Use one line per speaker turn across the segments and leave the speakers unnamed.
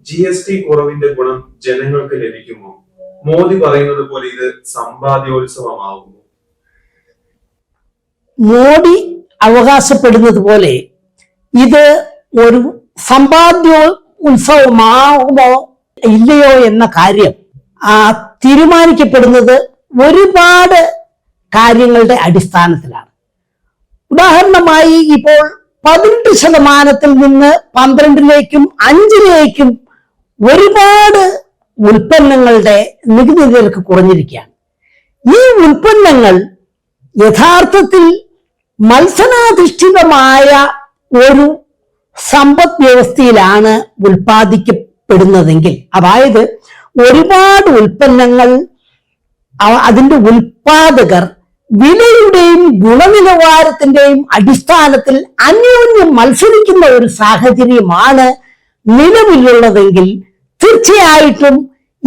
GST കുറവിന്റെ ഗുണം ജനങ്ങൾക്ക് ലഭിക്കുമോ? മോദി പറയുന്നത് പോലെ ഇത് സമ്പാദ്യോത്സവമാകുമോ?
മോദി അവകാശപ്പെടുന്നത് പോലെ ഇത് ഒരു സമ്പാദ്യോത്സവമാകുമോ ഇല്ലയോ എന്ന കാര്യം തീരുമാനിക്കപ്പെടുന്നത് ഒരുപാട് കാര്യങ്ങളുടെ അടിസ്ഥാനത്തിലാണ്. ഉദാഹരണമായി ഇപ്പോൾ 18% നിന്ന് 12-ലേക്കും 5-ലേക്കും ഒരുപാട് ഉൽപ്പന്നങ്ങളുടെ നികുതി നിരക്ക് കുറഞ്ഞിരിക്കുകയാണ്. ഈ ഉൽപ്പന്നങ്ങൾ യഥാർത്ഥത്തിൽ മത്സരാധിഷ്ഠിതമായ ഒരു സമ്പദ് വ്യവസ്ഥയിലാണ് ഉൽപ്പാദിക്കപ്പെടുന്നതെങ്കിൽ, അതായത് ഒരുപാട് ഉൽപ്പന്നങ്ങൾ അതിന്റെ ഉൽപാദകർ വിലയുടെയും ഗുണനിലവാരത്തിന്റെയും അടിസ്ഥാനത്തിൽ അന്യോന്യം മത്സരിക്കുന്ന ഒരു സാഹചര്യമാണ് നിലവിലുള്ളതെങ്കിൽ തീർച്ചയായിട്ടും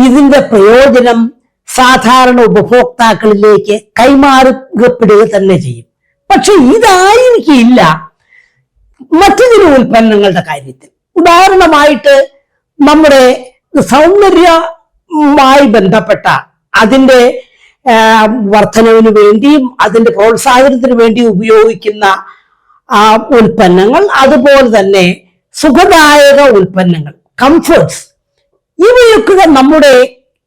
ഇതിന്റെ പ്രയോജനം സാധാരണ ഉപഭോക്താക്കളിലേക്ക് കൈമാറപ്പെടുക തന്നെ ചെയ്യും. പക്ഷെ ഇതായിരിക്കില്ല മറ്റു ചില ഉൽപ്പന്നങ്ങളുടെ കാര്യത്തിൽ. ഉദാഹരണമായിട്ട് നമ്മുടെ സൗന്ദര്യവുമായി ബന്ധപ്പെട്ട അതിന്റെ വർധനവിന് വേണ്ടിയും അതിന്റെ പ്രോത്സാഹനത്തിന് വേണ്ടി ഉപയോഗിക്കുന്ന ഉൽപ്പന്നങ്ങൾ, അതുപോലെ തന്നെ സുഖദായക ഉൽപ്പന്നങ്ങൾ, കംഫർട്ട്സ്, ഇവയൊക്കെ നമ്മുടെ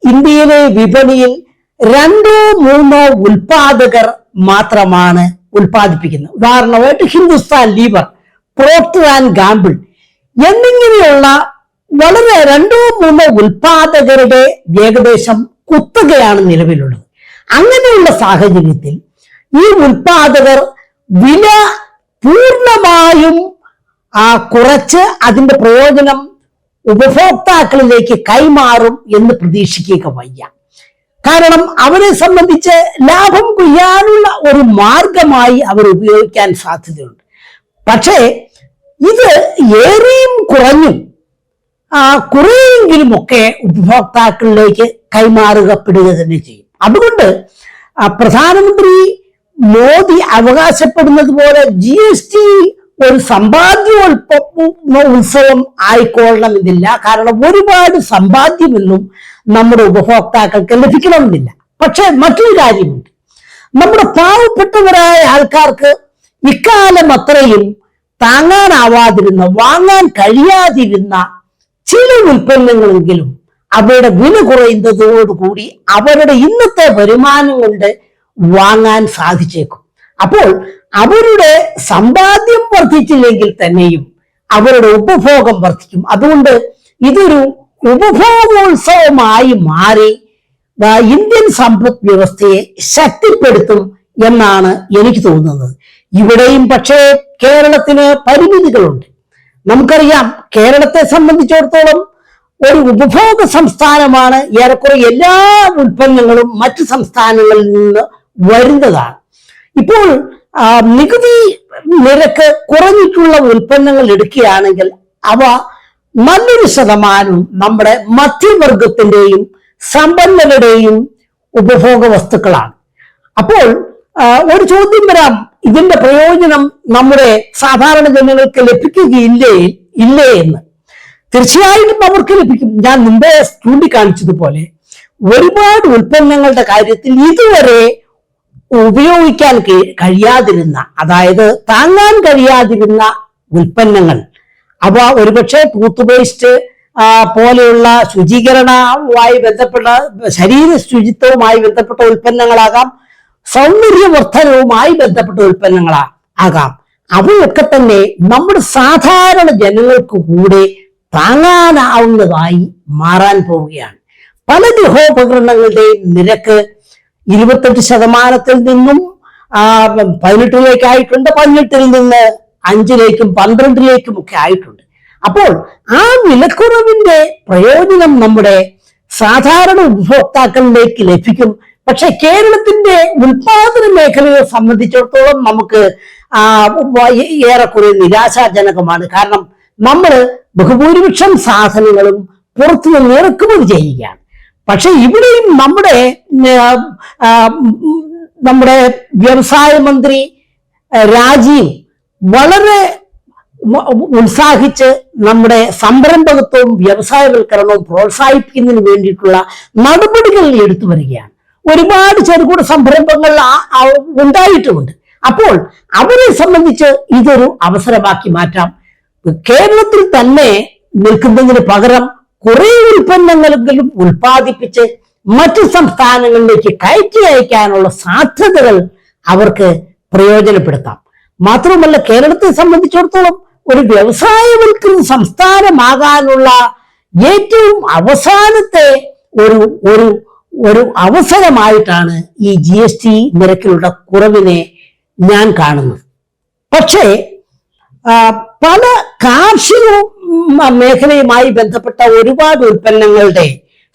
ഇന്ത്യയിലെ വിപണിയിൽ 2-3 ഉൽപാദകർ മാത്രമാണ് ഉൽപ്പാദിപ്പിക്കുന്നത്. ഉദാഹരണമായിട്ട് Hindustan Lever, Procter and Gamble എന്നിങ്ങനെയുള്ള വളരെ 2-3 ഉൽപാദകരുടെ ഏകദേശം കുത്തകയാണ് നിലവിലുള്ളത്. അങ്ങനെയുള്ള സാഹചര്യത്തിൽ ഈ ഉൽപാദകർ വില പൂർണ്ണമായും കുറച്ച് അതിന്റെ പ്രയോജനം ഉപഭോക്താക്കളിലേക്ക് കൈമാറും എന്ന് പ്രതീക്ഷിക്കുക വയ്യ. കാരണം അവരെ സംബന്ധിച്ച് ലാഭം കൊയ്യാനുള്ള ഒരു മാർഗമായി അവർ ഉപയോഗിക്കാൻ സാധ്യതയുണ്ട്. പക്ഷേ ഇത് ഏറെയും കുറഞ്ഞും കുറെയെങ്കിലുമൊക്കെ ഉപഭോക്താക്കളിലേക്ക് കൈമാറുകപ്പെടുക തന്നെ ചെയ്യും. അതുകൊണ്ട് പ്രധാനമന്ത്രി മോദി അവകാശപ്പെടുന്നത് പോലെ GST ഒരു സമ്പാദ്യോത്സവം ആയിക്കൊള്ളണമെന്നില്ല. കാരണം ഒരുപാട് സമ്പാദ്യമൊന്നും നമ്മുടെ ഉപഭോക്താക്കൾക്ക് ലഭിക്കണമെന്നില്ല. പക്ഷെ മറ്റൊരു കാര്യമുണ്ട്. നമ്മുടെ പാവപ്പെട്ടവരായ ആൾക്കാർക്ക് ഇക്കാലം അത്രയും താങ്ങാനാവാതിരുന്ന, വാങ്ങാൻ കഴിയാതിരുന്ന ചില ഉൽപ്പന്നങ്ങളെങ്കിലും അവരുടെ വില കുറയുന്നതോടുകൂടി അവരുടെ ഇന്നത്തെ വരുമാനം കൊണ്ട് വാങ്ങാൻ സാധിച്ചേക്കും. അപ്പോൾ അവരുടെ സമ്പാദ്യം വർദ്ധിച്ചില്ലെങ്കിൽ തന്നെയും അവരുടെ ഉപഭോഗം വർദ്ധിക്കും. അതുകൊണ്ട് ഇതൊരു ഉപഭോഗോത്സവമായി മാറി ഇന്ത്യൻ സമ്പദ് വ്യവസ്ഥയെ ശക്തിപ്പെടുത്തും എന്നാണ് എനിക്ക് തോന്നുന്നത്. ഇവിടെയും പക്ഷേ കേരളത്തിന് പരിമിതികളുണ്ട്. നമുക്കറിയാം, കേരളത്തെ സംബന്ധിച്ചിടത്തോളം ഒരു ഉപഭോഗ സംസ്ഥാനമാണ്. ഏറെക്കുറെ എല്ലാ ഉൽപ്പന്നങ്ങളും മറ്റു സംസ്ഥാനങ്ങളിൽ നിന്ന് വരുന്നതാണ്. ഇപ്പോൾ നികുതി നിരക്ക് കുറഞ്ഞിട്ടുള്ള ഉൽപ്പന്നങ്ങൾ എടുക്കുകയാണെങ്കിൽ അവ നല്ലൊരു ശതമാനം നമ്മുടെ മധ്യവർഗത്തിന്റെയും സമ്പന്നരുടെയും ഉപഭോഗ വസ്തുക്കളാണ്. അപ്പോൾ ഒരു ചോദ്യം വരാം, ഇതിന്റെ പ്രയോജനം നമ്മുടെ സാധാരണ ജനങ്ങൾക്ക് ലഭിക്കുകയില്ലേ എന്ന്. തീർച്ചയായിട്ടും അവർക്ക് ലഭിക്കും. ഞാൻ മുമ്പേ ചൂണ്ടിക്കാണിച്ചതുപോലെ ഒരുപാട് ഉൽപ്പന്നങ്ങളുടെ കാര്യത്തിൽ ഇതുവരെ ഉപയോഗിക്കാൻ കഴിയാതിരുന്ന, അതായത് താങ്ങാൻ കഴിയാതിരുന്ന ഉൽപ്പന്നങ്ങൾ, അവ ഒരുപക്ഷെ ടൂത്ത് പേസ്റ്റ് പോലെയുള്ള ശുചീകരണവുമായി ബന്ധപ്പെട്ട, ശരീര ശുചിത്വവുമായി ബന്ധപ്പെട്ട ഉൽപ്പന്നങ്ങളാകാം, സൗന്ദര്യവർദ്ധനവുമായി ബന്ധപ്പെട്ട ഉൽപ്പന്നങ്ങളാകാം. അവയൊക്കെ തന്നെ നമ്മുടെ സാധാരണ ജനങ്ങൾക്ക് കൂടെ താങ്ങാനാവുന്നതായി മാറാൻ പോവുകയാണ്. പല ഗൃഹോപകരണങ്ങളുടെയും നിരക്ക് 28% നിന്നും 18-ലേക്ക് ആയിട്ടുണ്ട്, 18-ൽ നിന്ന് 5-ലേക്കും 12-ലേക്കും ഒക്കെ ആയിട്ടുണ്ട്. അപ്പോൾ ആ വിലക്കുറവിന്റെ പ്രയോജനം നമ്മുടെ സാധാരണ ഉപഭോക്താക്കളിലേക്ക് ലഭിക്കും. പക്ഷെ കേരളത്തിന്റെ ഉൽപാദന മേഖലയെ സംബന്ധിച്ചിടത്തോളം നമുക്ക് ഏറെക്കുറെ നിരാശാജനകമാണ്. കാരണം നമ്മൾ ബഹുഭൂരിപക്ഷം സാധനങ്ങളും പുറത്തുനിന്ന് ഇറക്കുമതി ചെയ്യുകയാണ്. പക്ഷെ ഇവിടെയും നമ്മുടെ വ്യവസായ മന്ത്രി രാജീവ് വളരെ ഉത്സാഹിച്ച് നമ്മുടെ സംരംഭകത്വവും വ്യവസായവൽക്കരണവും പ്രോത്സാഹിപ്പിക്കുന്നതിന് വേണ്ടിയിട്ടുള്ള നടപടികൾ എടുത്തു വരികയാണ്. ഒരുപാട് ചെറുകിട സംരംഭങ്ങൾ ഉണ്ടായിട്ടുമുണ്ട്. അപ്പോൾ അവരെ സംബന്ധിച്ച് ഇതൊരു അവസരമാക്കി മാറ്റാം. കേരളത്തിൽ തന്നെ നിൽക്കുന്നതിന് പകരം കുറെ ഉൽപ്പന്നങ്ങളെങ്കിലും ഉൽപ്പാദിപ്പിച്ച് മറ്റു സംസ്ഥാനങ്ങളിലേക്ക് കയറ്റി അയക്കാനുള്ള സാധ്യതകൾ അവർക്ക് പ്രയോജനപ്പെടുത്താം. മാത്രമല്ല, കേരളത്തെ സംബന്ധിച്ചിടത്തോളം ഒരു വ്യവസായവൽക്കൃത സംസ്ഥാനമാകാനുള്ള ഏറ്റവും അവസാനത്തെ ഒരു അവസരമായിട്ടാണ് ഈ GST നിരക്കിലുള്ള കുറവിനെ ഞാൻ കാണുന്നത്. പക്ഷേ പല കാർഷിക മേഖലയുമായി ബന്ധപ്പെട്ട ഒരുപാട് ഉൽപ്പന്നങ്ങളുടെ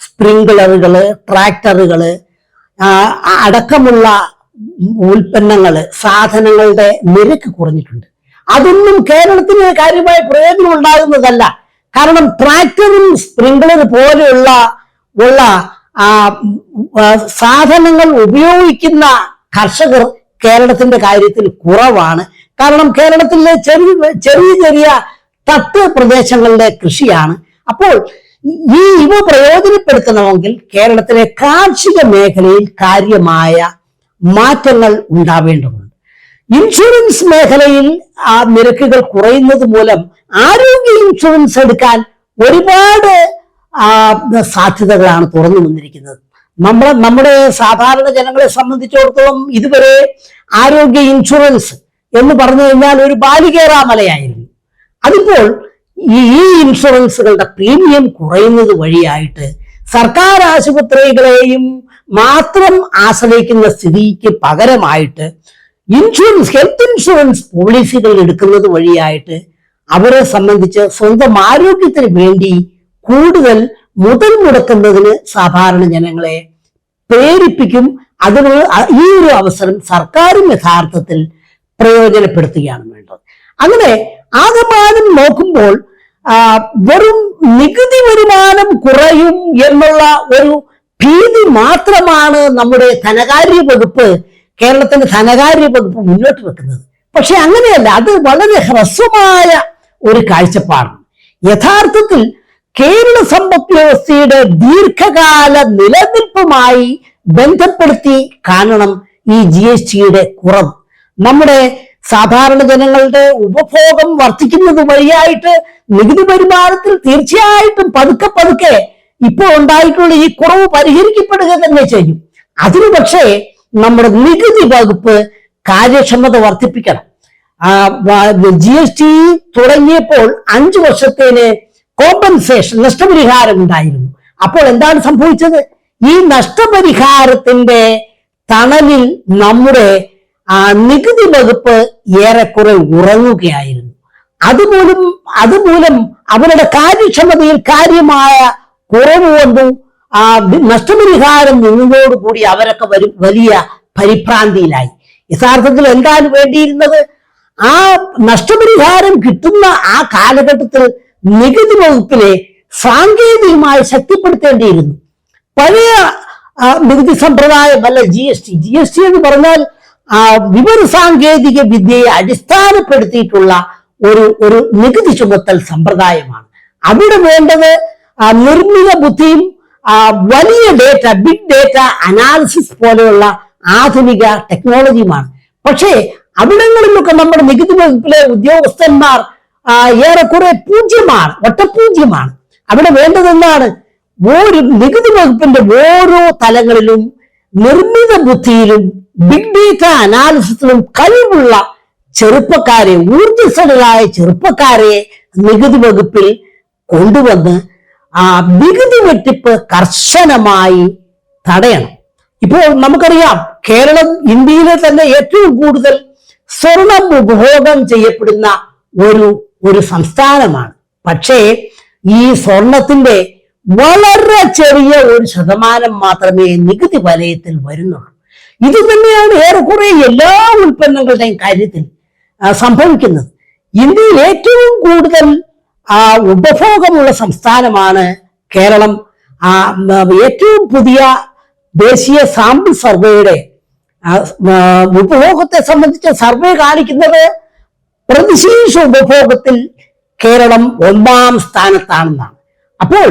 സ്പ്രിംഗ്ലറുകള്, ട്രാക്ടറുകള് അടക്കമുള്ള ഉൽപ്പന്നങ്ങള്, സാധനങ്ങളുടെ നിരക്ക് കുറഞ്ഞിട്ടുണ്ട്. അതൊന്നും കേരളത്തിന് കാര്യമായ പ്രയോജനം ഉണ്ടാകുന്നതല്ല. കാരണം ട്രാക്ടറും സ്പ്രിംഗ്ലർ പോലെയുള്ള സാധനങ്ങൾ ഉപയോഗിക്കുന്ന കർഷകർ കേരളത്തിന്റെ കാര്യത്തിൽ കുറവാണ്. കാരണം കേരളത്തിലെ ചെറിയ തട്ട് പ്രദേശങ്ങളുടെ കൃഷിയാണ്. അപ്പോൾ ഇവ പ്രയോജനപ്പെടുത്തണമെങ്കിൽ കേരളത്തിലെ കാർഷിക മേഖലയിൽ കാര്യമായ മാറ്റങ്ങൾ ഉണ്ടാവേണ്ടതുണ്ട്. ഇൻഷുറൻസ് മേഖലയിൽ ആ നിരക്കുകൾ കുറയുന്നത് മൂലം ആരോഗ്യ ഇൻഷുറൻസ് എടുക്കാൻ ഒരുപാട് സാധ്യതകളാണ് തുറന്നു വന്നിരിക്കുന്നത്. നമ്മുടെ സാധാരണ ജനങ്ങളെ സംബന്ധിച്ചിടത്തോളം ഇതുവരെ ആരോഗ്യ ഇൻഷുറൻസ് എന്ന് പറഞ്ഞു കഴിഞ്ഞാൽ ഒരു ബാലികേറാമലയായിരുന്നു. അതിപ്പോൾ ഈ ഇൻഷുറൻസുകളുടെ പ്രീമിയം കുറയുന്നത് വഴിയായിട്ട് സർക്കാർ ആശുപത്രികളെയും മാത്രം ആശ്രയിക്കുന്ന സ്ഥിതിക്ക് പകരമായിട്ട് ഹെൽത്ത് ഇൻഷുറൻസ് പോളിസികൾ എടുക്കുന്നത് വഴിയായിട്ട് അവരെ സംബന്ധിച്ച് സ്വന്തം ആരോഗ്യത്തിന് വേണ്ടി കൂടുതൽ മുതൽ മുടക്കുന്നതിന് സാധാരണ ജനങ്ങളെ പ്രേരിപ്പിക്കും. അതിന് ഈ ഒരു അവസരം സർക്കാരും യഥാർത്ഥത്തിൽ പ്രയോജനപ്പെടുത്തുകയാണ് വേണ്ടത്. അങ്ങനെ ആകമാനം നോക്കുമ്പോൾ വെറും നികുതി വരുമാനം കുറയും എന്നുള്ള ഒരു ഭീതി മാത്രമാണ് നമ്മുടെ ധനകാര്യ വകുപ്പ്, കേരളത്തിന്റെ ധനകാര്യ വകുപ്പ് മുന്നോട്ട് വെക്കുന്നത്. പക്ഷെ അങ്ങനെയല്ല, അത് വളരെ ഹ്രസ്വമായ ഒരു കാഴ്ചപ്പാടാണ്. യഥാർത്ഥത്തിൽ കേരള സമ്പദ് വ്യവസ്ഥയുടെ ദീർഘകാല നിലനിൽപ്പുമായി ബന്ധപ്പെടുത്തി കാണണം ഈ GSTയുടെ കുറവ്. നമ്മുടെ സാധാരണ ജനങ്ങളുടെ ഉപഭോഗം വർദ്ധിക്കുന്നത് വഴിയായിട്ട് നികുതി വരുമാനത്തിൽ തീർച്ചയായിട്ടും പതുക്കെ ഇപ്പോൾ ഉണ്ടായിട്ടുള്ള ഈ കുറവ് പരിഹരിക്കപ്പെടുക തന്നെ ചെയ്യും. അതിനു പക്ഷേ നമ്മുടെ നികുതി വകുപ്പ് കാര്യക്ഷമത വർദ്ധിപ്പിക്കണം. GST തുടങ്ങിയപ്പോൾ 5 വർഷത്തേന് കോമ്പൻസേഷൻ, നഷ്ടപരിഹാരം ഉണ്ടായിരുന്നു. അപ്പോൾ എന്താണ് സംഭവിച്ചത്? ഈ നഷ്ടപരിഹാരത്തിന്റെ തണലിൽ നമ്മുടെ നികുതി വകുപ്പ് ഏറെക്കുറെ ഉറങ്ങുകയായിരുന്നു. അതുമൂലം അവരുടെ കാര്യക്ഷമതയിൽ കാര്യമായ കുറവ് വന്നു. നഷ്ടപരിഹാരം നിന്നതോടുകൂടി അവരൊക്കെ വലിയ പരിഭ്രാന്തിയിലായി. യഥാർത്ഥത്തിൽ എന്താണ് വേണ്ടിയിരുന്നത്? ആ നഷ്ടപരിഹാരം കിട്ടുന്ന ആ കാലഘട്ടത്തിൽ നികുതി വകുപ്പിനെ സാങ്കേതികമായി ശക്തിപ്പെടുത്തേണ്ടിയിരുന്നു. പഴയ നികുതി സമ്പ്രദായമല്ല GST എന്ന് പറഞ്ഞാൽ വിവര സാങ്കേതിക വിദ്യയെ അടിസ്ഥാനപ്പെടുത്തിയിട്ടുള്ള ഒരു നികുതി ചുമത്തൽ സമ്പ്രദായമാണ്. അവിടെ വേണ്ടത് നിർമ്മിത ബുദ്ധിയും വലിയ ഡേറ്റ, ബിഗ് ഡേറ്റ അനാലിസിസ് പോലെയുള്ള ആധുനിക ടെക്നോളജിയുമാണ്. പക്ഷേ അവിടങ്ങളിലൊക്കെ നമ്മുടെ നികുതി വകുപ്പിലെ ഉദ്യോഗസ്ഥന്മാർ ഏറെക്കുറെ ഒറ്റപ്പൂജ്യമാണ്. അവിടെ വേണ്ടതെന്താണ്? നികുതി വകുപ്പിന്റെ ഓരോ തലങ്ങളിലും നിർമ്മിത ബുദ്ധിയിലും ബിഗ് ഡേറ്റ അനാലിസിസിലും കഴിവുള്ള ചെറുപ്പക്കാരെ, ഊർജ്ജസ്വലരായ ചെറുപ്പക്കാരെ നികുതി വകുപ്പിൽ കൊണ്ടുവന്ന് നികുതി വെട്ടിപ്പ് കർശനമായി തടയണം. ഇപ്പോൾ നമുക്കറിയാം, കേരളം ഇന്ത്യയിലെ തന്നെ ഏറ്റവും കൂടുതൽ സ്വർണം ഉപഭോഗം ചെയ്യപ്പെടുന്ന ഒരു സംസ്ഥാനമാണ്. പക്ഷേ ഈ സ്വർണത്തിന്റെ വളരെ ചെറിയ ഒരു ശതമാനം മാത്രമേ നികുതി വലയത്തിൽ വരുന്നുള്ളൂ. ഇത് തന്നെയാണ് ഏറെക്കുറെ എല്ലാ ഉൽപ്പന്നങ്ങളുടെയും കാര്യത്തിൽ സംഭവിക്കുന്നത്. ഇന്ത്യയിൽ ഏറ്റവും കൂടുതൽ ഉപഭോഗമുള്ള സംസ്ഥാനമാണ് കേരളം. ഏറ്റവും പുതിയ ദേശീയ സാമ്പിൾ സർവേയുടെ ഉപഭോഗത്തെ സംബന്ധിച്ച സർവേ കാണിക്കുന്നത് പ്രതിശീർഷ ഉപഭോഗത്തിൽ കേരളം 1-ാം സ്ഥാനത്താണെന്നാണ്. അപ്പോൾ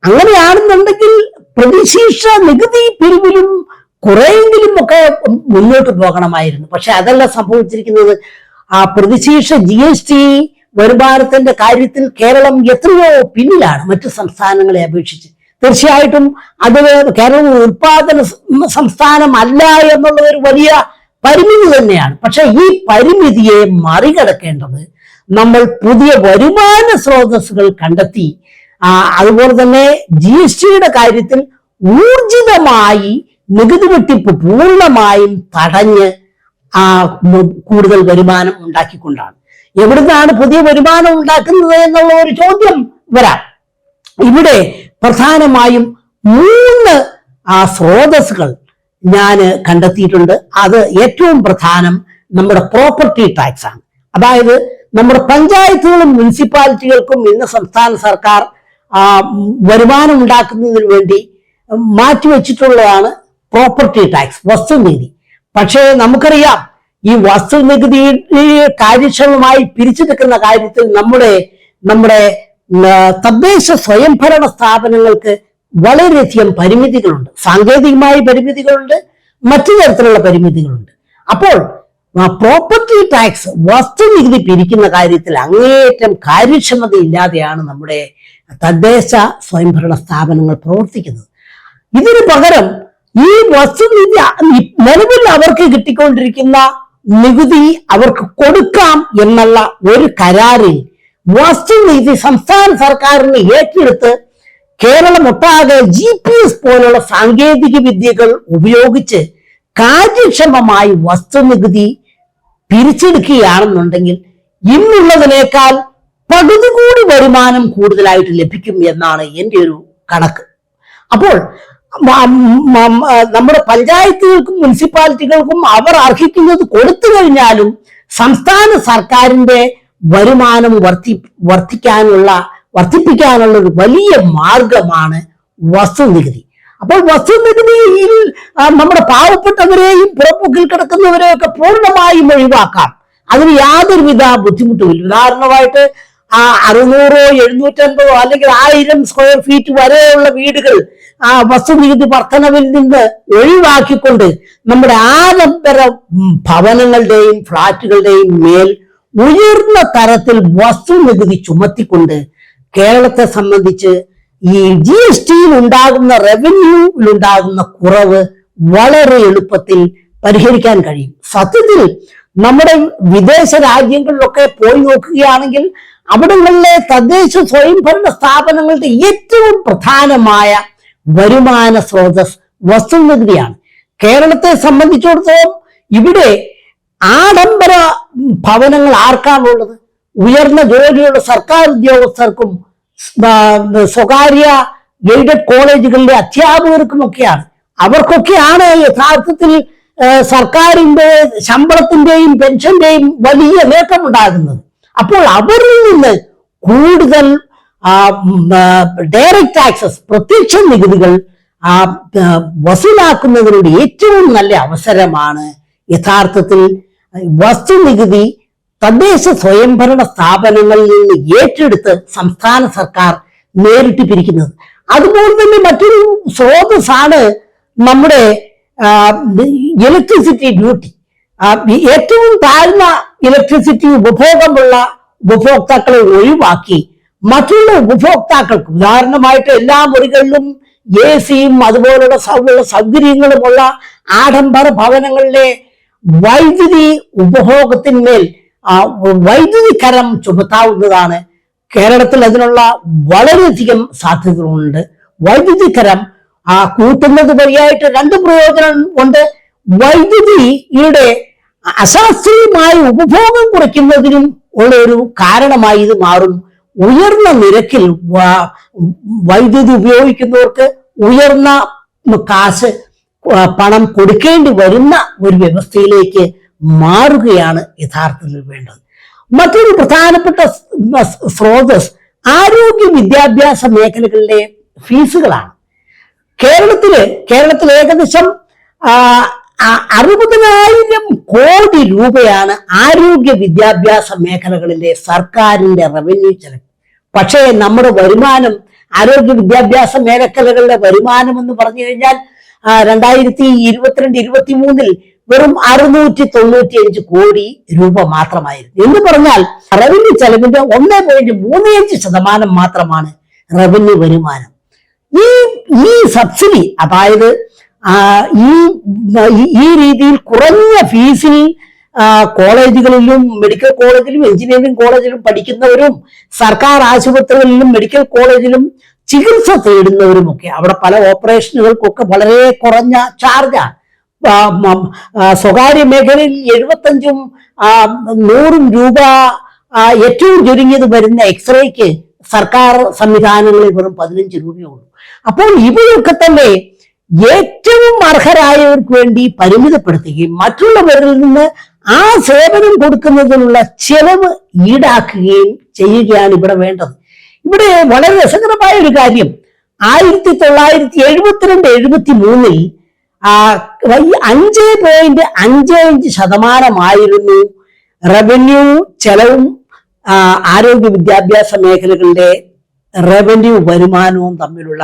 അങ്ങനെയാണെന്നുണ്ടെങ്കിൽ പ്രതിശീർഷ നികുതി പിരിവിലും കുറെയെങ്കിലും ഒക്കെ മുന്നോട്ട് പോകണമായിരുന്നു. പക്ഷെ അതല്ല സംഭവിച്ചിരിക്കുന്നത്. ആ പ്രതിശീർഷ GST വരുമാനത്തിന്റെ കാര്യത്തിൽ കേരളം എത്രയോ പിന്നിലാണ് മറ്റു സംസ്ഥാനങ്ങളെ അപേക്ഷിച്ച്. തീർച്ചയായിട്ടും അത് കേരളം ഉത്പാദന സംസ്ഥാനമല്ല എന്നുള്ള ഒരു വലിയ പരിമിതി തന്നെയാണ്. പക്ഷെ ഈ പരിമിതിയെ മറികടക്കേണ്ടത് നമ്മൾ പുതിയ വരുമാന സ്രോതസ്സുകൾ കണ്ടെത്തി, അതുപോലെ തന്നെ GSTയുടെ കാര്യത്തിൽ ഊർജിതമായി നികുതി വെട്ടിപ്പ് പൂർണ്ണമായും തടഞ്ഞ് കൂടുതൽ വരുമാനം ഉണ്ടാക്കിക്കൊണ്ടാണ്. എവിടുന്നാണ് പുതിയ വരുമാനം ഉണ്ടാക്കുന്നത് എന്നുള്ള ഒരു ചോദ്യം വരാം. ഇവിടെ പ്രധാനമായും 3 സ്രോതസ്സുകൾ ഞാൻ കണ്ടെത്തിയിട്ടുണ്ട്. അത് ഏറ്റവും പ്രധാനം നമ്മുടെ പ്രോപ്പർട്ടി ടാക്സ് ആണ്. അതായത് നമ്മുടെ പഞ്ചായത്തുകളും മുനിസിപ്പാലിറ്റികൾക്കും ഇന്ന് സംസ്ഥാന സർക്കാർ വരുമാനം ഉണ്ടാക്കുന്നതിന് വേണ്ടി മാറ്റിവെച്ചിട്ടുള്ളതാണ് പ്രോപ്പർട്ടി ടാക്സ്, വസ്തുനികുതി. പക്ഷേ നമുക്കറിയാം, ഈ വസ്തുനികുതി കാര്യക്ഷമമായി പിരിച്ചെടുക്കുന്ന കാര്യത്തിൽ നമ്മുടെ തദ്ദേശ സ്വയംഭരണ സ്ഥാപനങ്ങൾക്ക് വളരെയധികം പരിമിതികളുണ്ട്. സാങ്കേതികമായ പരിമിതികളുണ്ട്, മറ്റു തരത്തിലുള്ള പരിമിതികളുണ്ട്. അപ്പോൾ പ്രോപ്പർട്ടി ടാക്സ് വസ്തുനികുതി പിരിക്കുന്ന കാര്യത്തിൽ അങ്ങേയറ്റം കാര്യക്ഷമതയില്ലാതെയാണ് നമ്മുടെ തദ്ദേശ സ്വയംഭരണ സ്ഥാപനങ്ങൾ പ്രവർത്തിക്കുന്നത്. ഇതിനു പകരം ഈ വസ്തുനികുതി നിലവിൽ അവർക്ക് കിട്ടിക്കൊണ്ടിരിക്കുന്ന നികുതി അവർക്ക് കൊടുക്കാം എന്നുള്ള ഒരു കരാറിൽ വസ്തുനികുതി സംസ്ഥാന സർക്കാരിന് ഏറ്റെടുത്ത് കേരളം ഒട്ടാകെ GPS പോലുള്ള സാങ്കേതിക വിദ്യകൾ ഉപയോഗിച്ച് കാര്യക്ഷമമായി വസ്തുനികുതി പിരിച്ചെടുക്കുകയാണെന്നുണ്ടെങ്കിൽ ഇന്നുള്ളതിനേക്കാൾ പകുതി കൂടി വരുമാനം കൂടുതലായിട്ട് ലഭിക്കും എന്നാണ് എൻ്റെ ഒരു കണക്ക്. അപ്പോൾ നമ്മുടെ പഞ്ചായത്തുകൾക്കും മുനിസിപ്പാലിറ്റികൾക്കും അവർ അർഹിക്കുന്നത് കൊടുത്തു കഴിഞ്ഞാലും സംസ്ഥാന സർക്കാരിന്റെ വരുമാനം വർദ്ധിപ്പിക്കാനുള്ള ഒരു വലിയ മാർഗമാണ് വസ്തുനികുതി. അപ്പോൾ വസ്തുനികുതിയിൽ നമ്മുടെ പാവപ്പെട്ടവരെയും പുറപ്പൊക്കിൽ കിടക്കുന്നവരെയും ഒക്കെ പൂർണ്ണമായും ഒഴിവാക്കാം. അതിന് യാതൊരുവിധ ബുദ്ധിമുട്ടുമില്ല. ഉദാഹരണമായിട്ട് 600, 750 അല്ലെങ്കിൽ 1000 സ്ക്വയർ ഫീറ്റ് വരെയുള്ള വീടുകൾ വസ്തുനികുതി വർധനവിൽ നിന്ന് ഒഴിവാക്കിക്കൊണ്ട് നമ്മുടെ ആഡംബര ഭവനങ്ങളുടെയും ഫ്ളാറ്റുകളുടെയും മേൽ ഉയർന്ന തരത്തിൽ വസ്തുനികുതി ചുമത്തിക്കൊണ്ട് കേരളത്തെ സംബന്ധിച്ച് ഈ GSTയിൽ ഉണ്ടാകുന്ന റവന്യൂവിൽ ഉണ്ടാകുന്ന കുറവ് വളരെ എളുപ്പത്തിൽ പരിഹരിക്കാൻ കഴിയും. സത്യത്തിൽ നമ്മുടെ വിദേശ രാജ്യങ്ങളിലൊക്കെ പോയി നോക്കുകയാണെങ്കിൽ അവിടങ്ങളിലെ തദ്ദേശ സ്വയംഭരണ സ്ഥാപനങ്ങളുടെ ഏറ്റവും പ്രധാനമായ വരുമാന സ്രോതസ് വസ്തുനികുതിയാണ്. കേരളത്തെ സംബന്ധിച്ചിടത്തോളം ഇവിടെ ആഡംബര ഭവനങ്ങൾ ആർക്കാണുള്ളത്? ഉയർന്ന ജോലിയുള്ള സർക്കാർ ഉദ്യോഗസ്ഥർക്കും സ്വകാര്യ എയ്ഡഡ് കോളേജുകളിലെ അധ്യാപകർക്കുമൊക്കെയാണ്. അവർക്കൊക്കെയാണ് യഥാർത്ഥത്തിൽ സർക്കാരിന്റെ ശമ്പളത്തിന്റെയും പെൻഷന്റെയും വലിയ നേട്ടമുണ്ടാകുന്നത്. അപ്പോൾ അവരിൽ നിന്ന് കൂടുതൽ ഡയറക്റ്റ് ടാക്സസ്, പ്രത്യക്ഷ നികുതികൾ വസൂലാക്കുന്നതിനുള്ള ഏറ്റവും നല്ല അവസരമാണ് യഥാർത്ഥത്തിൽ വസ്തുനികുതി തദ്ദേശ സ്വയംഭരണ സ്ഥാപനങ്ങളിൽ നിന്ന് ഏറ്റെടുത്ത് സംസ്ഥാന സർക്കാർ നേരിട്ട് പിരിക്കുന്നത്. അതുപോലെ തന്നെ മറ്റൊരു സ്രോതസ്സാണ് നമ്മുടെ ഇലക്ട്രിസിറ്റി ഡ്യൂട്ടി. ഏറ്റവും താഴ്ന്ന ഇലക്ട്രിസിറ്റി ഉപഭോഗമുള്ള ഉപഭോക്താക്കളെ ഒഴിവാക്കി മറ്റുള്ള ഉപഭോക്താക്കൾക്ക്, ഉദാഹരണമായിട്ട് എല്ലാ മുറികളിലും AC-യും അതുപോലുള്ള സൗകര്യങ്ങളുമുള്ള ആഡംബര ഭവനങ്ങളിലെ വൈദ്യുതി ഉപഭോഗത്തിന്മേൽ വൈദ്യുതി കരം ചുമത്താവുന്നതാണ്. കേരളത്തിൽ അതിനുള്ള വളരെയധികം സാധ്യതകളുണ്ട്. വൈദ്യുതി കരം കൂട്ടുന്നത് വഴിയായിട്ട് 2 പ്രയോജനം ഉണ്ട്. വൈദ്യുതിയുടെ അശാസ്ത്രീയമായ ഉപഭോഗം കുറയ്ക്കുന്നതിനും ഉള്ള ഒരു കാരണമായി ഇത് മാറും. ഉയർന്ന നിരക്കിൽ വൈദ്യുതി ഉപയോഗിക്കുന്നവർക്ക് ഉയർന്ന പണം കൊടുക്കേണ്ടി വരുന്ന ഒരു വ്യവസ്ഥയിലേക്ക് മാറുകയാണ് യഥാർത്ഥത്തിൽ വേണ്ടത്. മറ്റൊരു പ്രധാനപ്പെട്ട സ്രോതസ് ആരോഗ്യ വിദ്യാഭ്യാസ മേഖലകളിലെ ഫീസുകളാണ്. കേരളത്തിൽ ഏകദേശം 60,000 കോടി രൂപയാണ് ആരോഗ്യ വിദ്യാഭ്യാസ മേഖലകളിലെ സർക്കാരിന്റെ റവന്യൂ ചെലവ്. പക്ഷേ നമ്മുടെ വരുമാനം, ആരോഗ്യ വിദ്യാഭ്യാസ മേഖലകളിലെ വരുമാനം എന്ന് പറഞ്ഞു കഴിഞ്ഞാൽ 2022-23 വെറും 695 കോടി രൂപ മാത്രമായിരുന്നു. എന്ന് പറഞ്ഞാൽ റവന്യൂ ചെലവിന്റെ 1.35% മാത്രമാണ് റവന്യൂ വരുമാനം. ഈ സബ്സിഡി, അതായത് ഈ രീതിയിൽ കുറഞ്ഞ ഫീസിൽ കോളേജുകളിലും മെഡിക്കൽ കോളേജിലും എഞ്ചിനീയറിംഗ് കോളേജിലും പഠിക്കുന്നവരും സർക്കാർ ആശുപത്രികളിലും മെഡിക്കൽ കോളേജിലും ചികിത്സ തേടുന്നവരുമൊക്കെ, അവിടെ പല ഓപ്പറേഷനുകൾക്കൊക്കെ വളരെ കുറഞ്ഞ ചാർജാണ്. സ്വകാര്യ മേഖലയിൽ 75-ഉം 100-ഉം രൂപ ഏറ്റവും ചുരുങ്ങിയത് വരുന്ന എക്സ്റേക്ക് സർക്കാർ സംവിധാനങ്ങളിൽ വെറും 15 രൂപയുള്ളൂ. അപ്പോൾ ഇവയൊക്കെ തന്നെ ഏറ്റവും അർഹരായവർക്ക് വേണ്ടി പരിമിതപ്പെടുത്തുകയും മറ്റുള്ളവരിൽ നിന്ന് ആ സേവനം കൊടുക്കുന്നതിനുള്ള ചെലവ് ഈടാക്കുകയും ചെയ്യുകയാണ് ഇവിടെ വേണ്ടത്. ഇവിടെ വളരെ രസകരമായ ഒരു കാര്യം, 1972-73 5.55% റവന്യൂ ചെലവും ആരോഗ്യ വിദ്യാഭ്യാസ മേഖലകളുടെ റവന്യൂ വരുമാനവും തമ്മിലുള്ള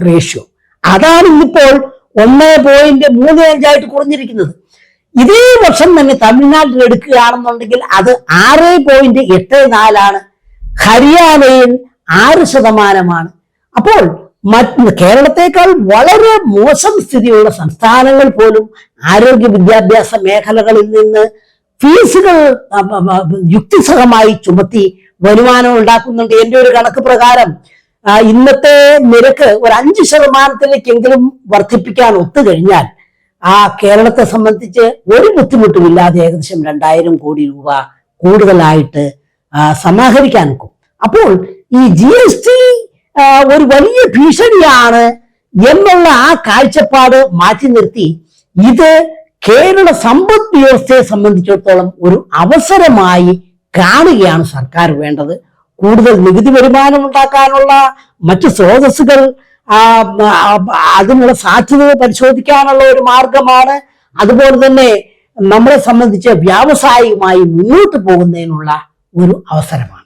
റേഷ്യോ. അതാണ് ഇന്നിപ്പോൾ 1.35 കുറഞ്ഞിരിക്കുന്നത്. ഇതേ വർഷം തന്നെ തമിഴ്നാട്ടിൽ എടുക്കുകയാണെന്നുണ്ടെങ്കിൽ അത് 6.84, ഹരിയാനയിൽ 6%. അപ്പോൾ കേരളത്തെക്കാൾ വളരെ മോശം സ്ഥിതിയുള്ള സംസ്ഥാനങ്ങൾ പോലും ആരോഗ്യ വിദ്യാഭ്യാസ മേഖലകളിൽ നിന്ന് ഫീസുകൾ യുക്തിസഹമായി ചുമത്തി വരുമാനം ഉണ്ടാക്കുന്നുണ്ട്. എന്റെ ഒരു കണക്ക് പ്രകാരം ഇന്നത്തെ നിരക്ക് ഒരു 5%-ലേക്കെങ്കിലും വർദ്ധിപ്പിക്കാൻ ഒത്തുകഴിഞ്ഞാൽ കേരളത്തെ സംബന്ധിച്ച് ഒരു ബുദ്ധിമുട്ടുമില്ലാതെ ഏകദേശം 2000 കോടി രൂപ കൂടുതലായിട്ട് സമാഹരിക്കാൻ ഒക്കും. അപ്പോൾ ഈ GST ഒരു വലിയ ഭീഷണിയാണ് എന്നുള്ള കാഴ്ചപ്പാട് മാറ്റി നിർത്തി ഇത് കേരള സമ്പദ് വ്യവസ്ഥയെ സംബന്ധിച്ചിടത്തോളം ഒരു അവസരമായി കാണുകയാണ് സർക്കാർ വേണ്ടത്. കൂടുതൽ നികുതി വരുമാനം ഉണ്ടാക്കാനുള്ള മറ്റു സ്രോതസ്സുകൾ, അതിനുള്ള സാധ്യതകൾ പരിശോധിക്കാനുള്ള ഒരു മാർഗമാണ്. അതുപോലെ തന്നെ നമ്മളെ സംബന്ധിച്ച് വ്യാവസായികമായി മുന്നോട്ട് പോകുന്നതിനുള്ള ഒരു അവസരമാണ്.